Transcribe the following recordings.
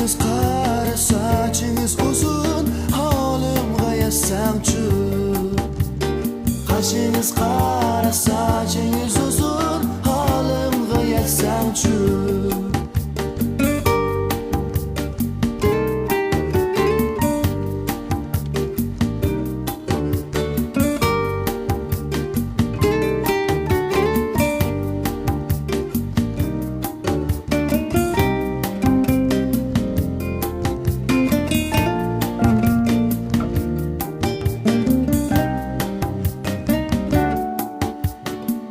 Kaşınız qara, saçınız uzun, halimga yazsam-chu. Kaşınız qara, saçınız uzun, halimga yazsam-chu.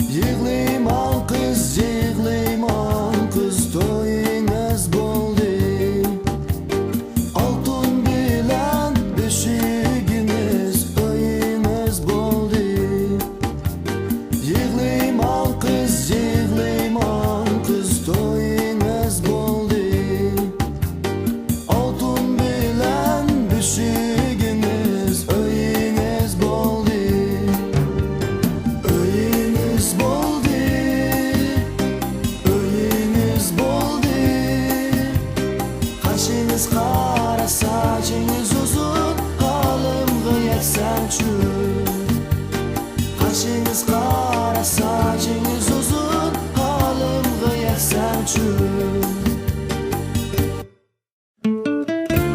Yığlayman kız, toyunuz boldu. Altın bilen beşiginiz, öyünüz boldu. Yığlayman kız, toyunuz boldu. Altın bilen beşiginiz, öyünüz boldu. Öyünüz boldu, öyünüz boldu. Kaşınız qara, saçınız uzun, halimga yazsam-chu. Kaşınız qara, saçınız uzun, halimga yazsam-chu.